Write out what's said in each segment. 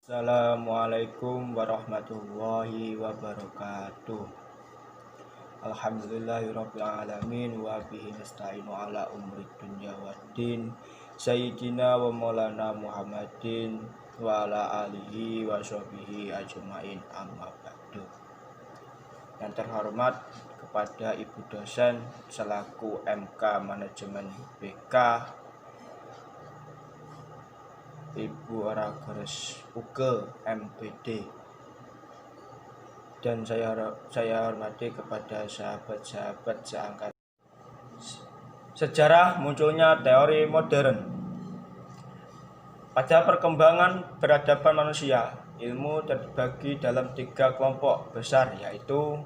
Assalamualaikum warahmatullahi wabarakatuh. Alhamdulillahirabbil alamin wa bihi nasta'inu ala umuri dunya waddin. Sayyidina wa maulana Muhammadin wa ala alihi wa sahbihi ajmain, amma ba'du. Yang terhormat kepada Ibu dosen selaku MK Manajemen BK, Ibu Aragares Uke MPD, dan saya hormati kepada sahabat-sahabat seangkatan. Sejarah munculnya teori modern. Pada perkembangan peradaban manusia, ilmu terbagi dalam 3 kelompok besar, yaitu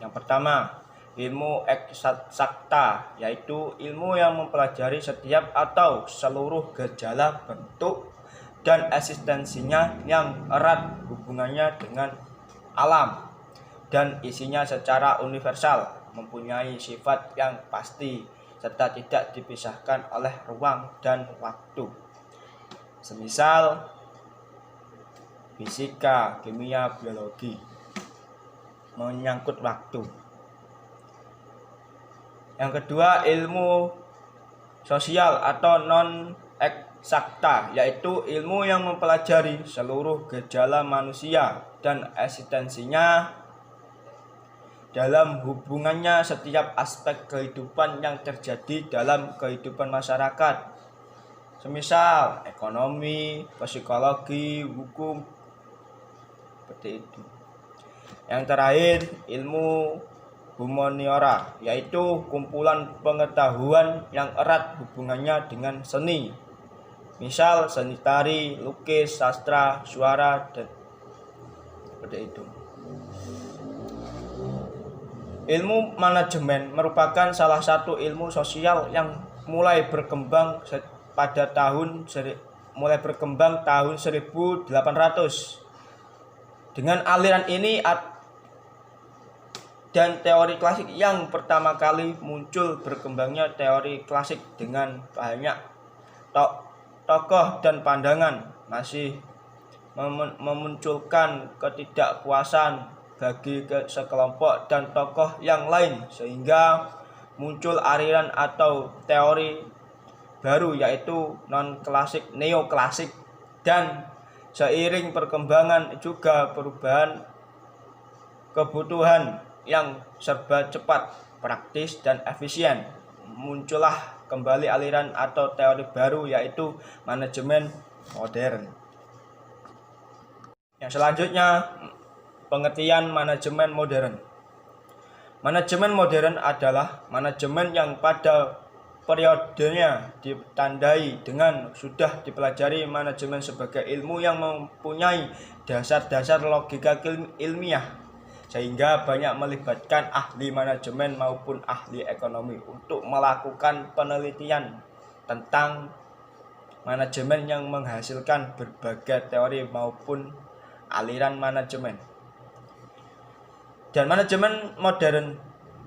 yang pertama, ilmu eksakta, yaitu ilmu yang mempelajari setiap atau seluruh gejala, bentuk, dan eksistensinya yang erat hubungannya dengan alam dan isinya secara universal, mempunyai sifat yang pasti serta tidak dipisahkan oleh ruang dan waktu. Semisal fisika, kimia, biologi, menyangkut waktu. Yang kedua, ilmu sosial atau non-eksakta, yaitu ilmu yang mempelajari seluruh gejala manusia dan eksistensinya dalam hubungannya setiap aspek kehidupan yang terjadi dalam kehidupan masyarakat. Semisal ekonomi, psikologi, hukum, seperti itu. Yang terakhir, ilmu humaniora, yaitu kumpulan pengetahuan yang erat hubungannya dengan seni. Misal seni tari, lukis, sastra, suara, dan seperti itu. Ilmu manajemen merupakan salah satu ilmu sosial yang mulai berkembang tahun 1800. Dengan aliran ini dan teori klasik yang pertama kali muncul, berkembangnya teori klasik dengan banyak tokoh dan pandangan masih memunculkan ketidakpuasan bagi sekelompok dan tokoh yang lain, sehingga muncul aliran atau teori baru, yaitu non-klasik, neoklasik. Dan seiring perkembangan juga perubahan kebutuhan yang serba cepat, praktis, dan efisien, muncullah kembali aliran atau teori baru, yaitu manajemen modern. Yang selanjutnya, pengertian manajemen modern. Manajemen modern adalah manajemen yang pada periodenya ditandai dengan sudah dipelajari manajemen sebagai ilmu yang mempunyai dasar-dasar logika ilmiah, sehingga banyak melibatkan ahli manajemen maupun ahli ekonomi untuk melakukan penelitian tentang manajemen yang menghasilkan berbagai teori maupun aliran manajemen. Dan manajemen modern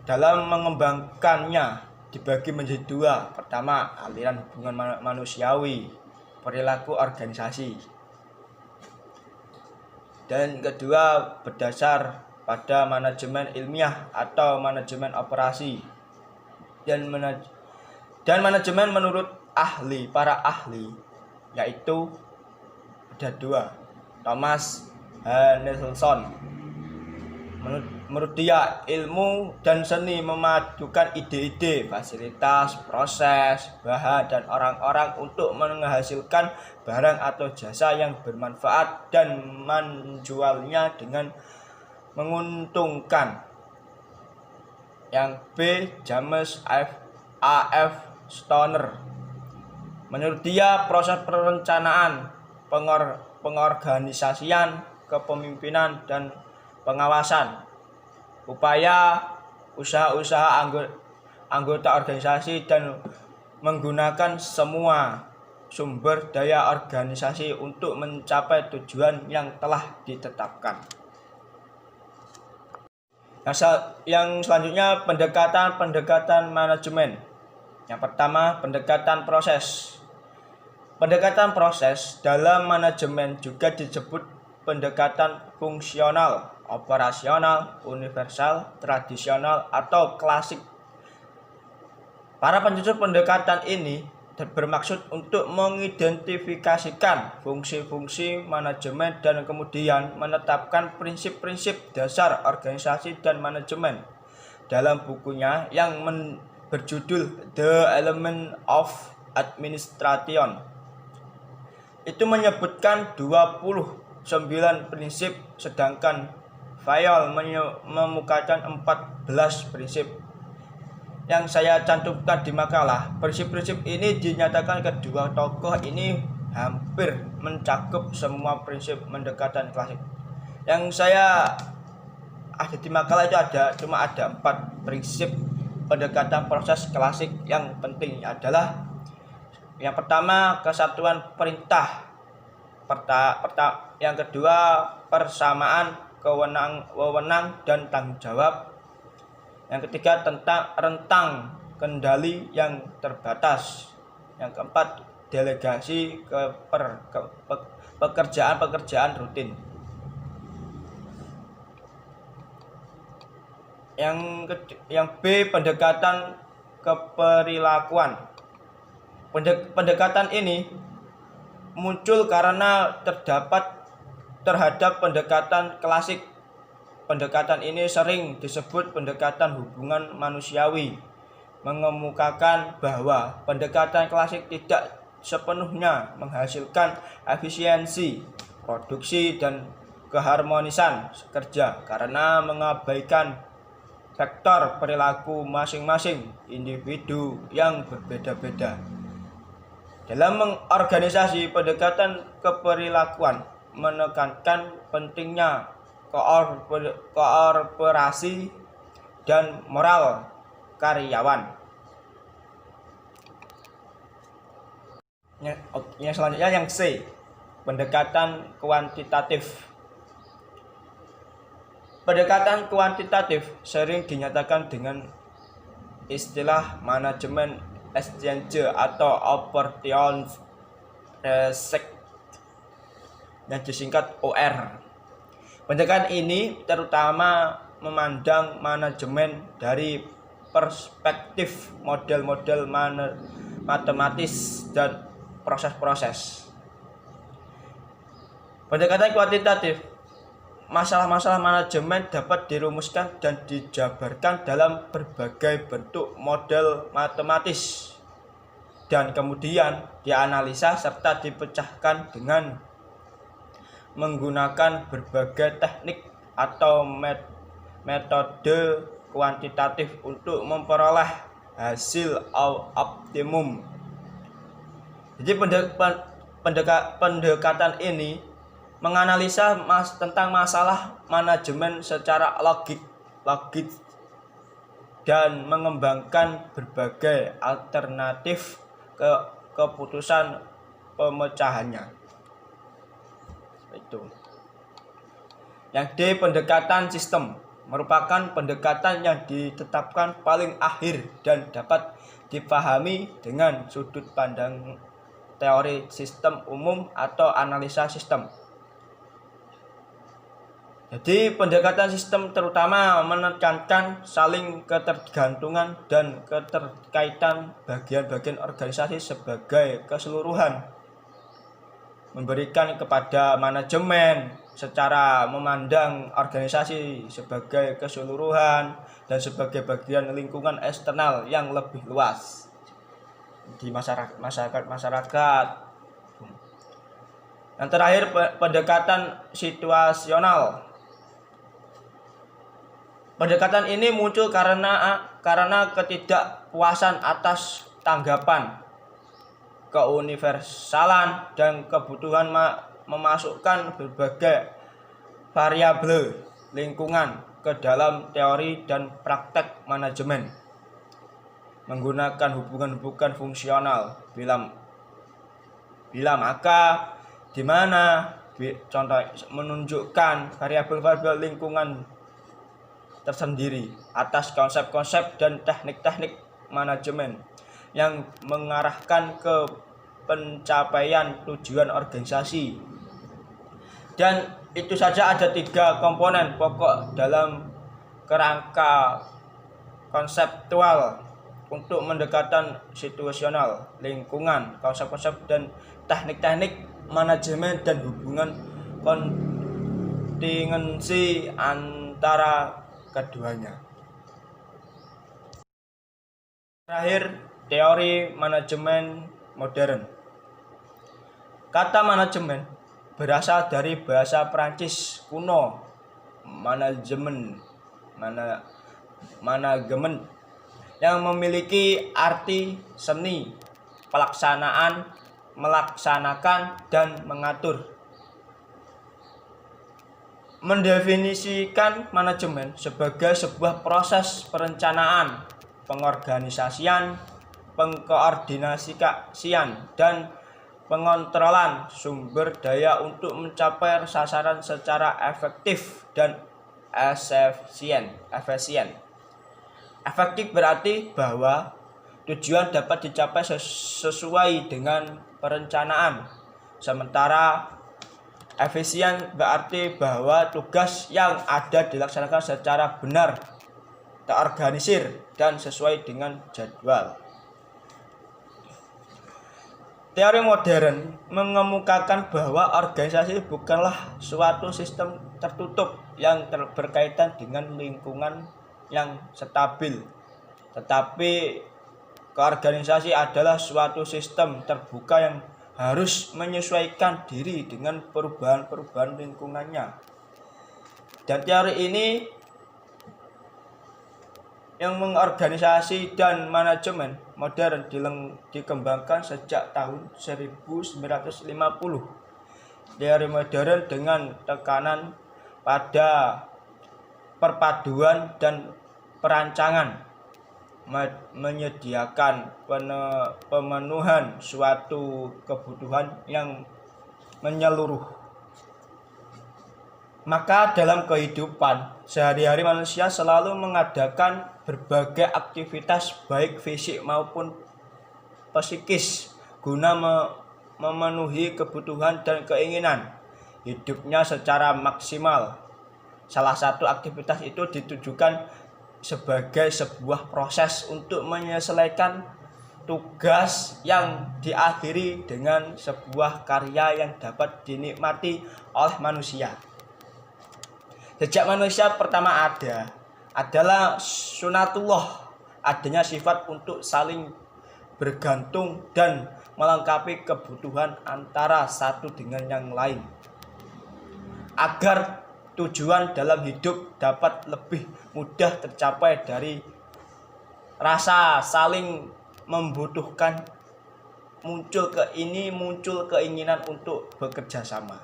dalam mengembangkannya dibagi menjadi 2. Pertama, aliran hubungan manusiawi, perilaku organisasi. Dan kedua, berdasar pada manajemen ilmiah atau manajemen operasi. Dan manajemen menurut para ahli, yaitu ada 2. Thomas Nelson. Menurut dia, ilmu dan seni memadukan ide-ide, fasilitas, proses, bahan, dan orang-orang untuk menghasilkan barang atau jasa yang bermanfaat dan menjualnya dengan menguntungkan. Yang B. James A.F. Stoner. Menurut dia, proses perencanaan, pengorganisasian, kepemimpinan, dan pengawasan, usaha-usaha anggota organisasi, dan menggunakan semua sumber daya organisasi untuk mencapai tujuan yang telah ditetapkan. Yang selanjutnya, pendekatan manajemen. Yang pertama, pendekatan proses. Pendekatan proses dalam manajemen juga disebut pendekatan fungsional, operasional, universal, tradisional, atau klasik. Para penjajah pendekatan ini bermaksud untuk mengidentifikasikan fungsi-fungsi manajemen dan kemudian menetapkan prinsip-prinsip dasar organisasi dan manajemen. Dalam bukunya yang berjudul The Element of Administration, itu menyebutkan 29 prinsip, sedangkan Fayol memukakan 14 prinsip. Yang saya cantumkan di makalah, prinsip-prinsip ini dinyatakan kedua tokoh ini hampir mencakup semua prinsip pendekatan klasik. Yang saya ada di makalah itu cuma ada 4 prinsip pendekatan proses klasik yang penting adalah: yang pertama, kesatuan perintah. Yang kedua, persamaan wewenang dan tanggung jawab. Yang ketiga, tentang rentang kendali yang terbatas. Yang keempat, delegasi pekerjaan rutin. Yang B, pendekatan keperilakuan. Pendekatan ini muncul karena terhadap pendekatan klasik. Pendekatan ini sering disebut pendekatan hubungan manusiawi, mengemukakan bahwa pendekatan klasik tidak sepenuhnya menghasilkan efisiensi, produksi, dan keharmonisan kerja karena mengabaikan faktor perilaku masing-masing individu yang berbeda-beda. Dalam mengorganisasi, pendekatan keperilakuan menekankan pentingnya kooperasi dan moral karyawan. Yang selanjutnya yang C, pendekatan kuantitatif. Pendekatan kuantitatif sering dinyatakan dengan istilah manajemen exchange atau opportunity research yang disingkat OR. Pendekatan ini terutama memandang manajemen dari perspektif model-model matematis dan proses-proses. Pendekatan kuantitatif, masalah-masalah manajemen dapat dirumuskan dan dijabarkan dalam berbagai bentuk model matematis dan kemudian dianalisa serta dipecahkan dengan menggunakan berbagai teknik atau metode kuantitatif untuk memperoleh hasil optimum. Jadi pendekatan ini menganalisa tentang masalah manajemen secara logis dan mengembangkan berbagai alternatif keputusan pemecahannya. Itu. Yang D, pendekatan sistem, merupakan pendekatan yang ditetapkan paling akhir dan dapat dipahami dengan sudut pandang teori sistem umum atau analisa sistem. Jadi pendekatan sistem terutama menekankan saling ketergantungan dan keterkaitan bagian-bagian organisasi sebagai keseluruhan, memberikan kepada manajemen secara memandang organisasi sebagai keseluruhan dan sebagai bagian lingkungan eksternal yang lebih luas di masyarakat. Yang terakhir, pendekatan situasional. Pendekatan ini muncul karena ketidakpuasan atas tanggapan keuniversalan dan kebutuhan memasukkan berbagai variabel lingkungan ke dalam teori dan praktek manajemen menggunakan hubungan-hubungan fungsional bila maka di mana contoh menunjukkan variabel-variabel lingkungan tersendiri atas konsep-konsep dan teknik-teknik manajemen yang mengarahkan ke pencapaian tujuan organisasi. Dan itu saja ada 3 komponen pokok dalam kerangka konseptual untuk mendekatan situasional, lingkungan, konsep-konsep dan teknik-teknik manajemen dan hubungan kontingensi antara keduanya. Terakhir, teori manajemen modern. Kata manajemen berasal dari bahasa Prancis kuno manajemen yang memiliki arti seni, pelaksanaan, melaksanakan, dan mengatur. Mendefinisikan manajemen sebagai sebuah proses perencanaan, pengorganisasian, pengkoordinasian, dan pengontrolan sumber daya untuk mencapai sasaran secara efektif dan efisien. Efektif berarti bahwa tujuan dapat dicapai sesuai dengan perencanaan, sementara efisien berarti bahwa tugas yang ada dilaksanakan secara benar, terorganisir, dan sesuai dengan jadwal. Teori modern mengemukakan bahwa organisasi bukanlah suatu sistem tertutup yang berkaitan dengan lingkungan yang stabil, tetapi keorganisasi adalah suatu sistem terbuka yang harus menyesuaikan diri dengan perubahan-perubahan lingkungannya. Dan teori ini yang mengorganisasi dan manajemen modern dikembangkan sejak tahun 1950. Teori modern dengan tekanan pada perpaduan dan perancangan menyediakan pemenuhan suatu kebutuhan yang menyeluruh. Maka dalam kehidupan sehari-hari manusia selalu mengadakan berbagai aktivitas baik fisik maupun psikis guna memenuhi kebutuhan dan keinginan hidupnya secara maksimal. Salah satu aktivitas itu ditujukan sebagai sebuah proses untuk menyelesaikan tugas yang diakhiri dengan sebuah karya yang dapat dinikmati oleh manusia. Sejak manusia pertama adalah sunatullah, adanya sifat untuk saling bergantung dan melengkapi kebutuhan antara satu dengan yang lain, agar tujuan dalam hidup dapat lebih mudah tercapai. Dari rasa saling membutuhkan muncul keinginan untuk bekerja sama.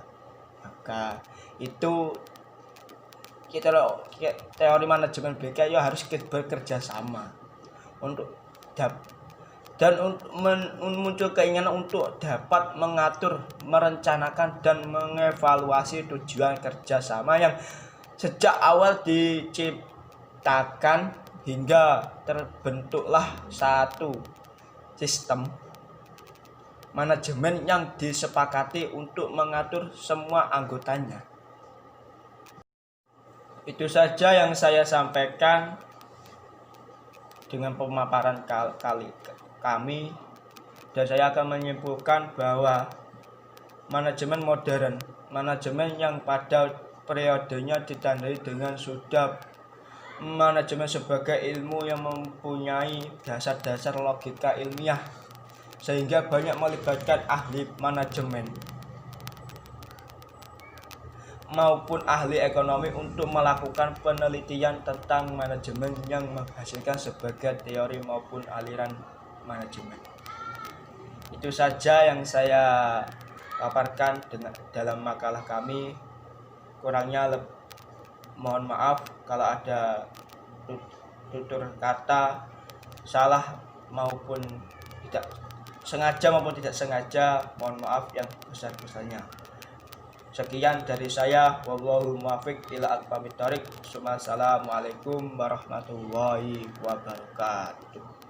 Maka itu teori manajemen BK harus bekerja sama untuk muncul keinginan untuk dapat mengatur, merencanakan, dan mengevaluasi tujuan kerjasama yang sejak awal diciptakan hingga terbentuklah satu sistem manajemen yang disepakati untuk mengatur semua anggotanya. Itu saja yang saya sampaikan dengan pemaparan kami, dan saya akan menyimpulkan bahwa manajemen modern, manajemen yang pada periodenya ditandai dengan sudah manajemen sebagai ilmu yang mempunyai dasar-dasar logika ilmiah, sehingga banyak melibatkan ahli manajemen maupun ahli ekonomi untuk melakukan penelitian tentang manajemen yang menghasilkan sebagai teori maupun aliran manajemen. Itu saja yang saya paparkan dalam makalah kami. Kurangnya mohon maaf kalau ada tutur kata salah maupun tidak sengaja maupun tidak sengaja, mohon maaf yang besar-besarnya. Sekian dari saya, wallahu muwaffiq ila aqwamit thoriq. Assalamualaikum warahmatullahi wabarakatuh.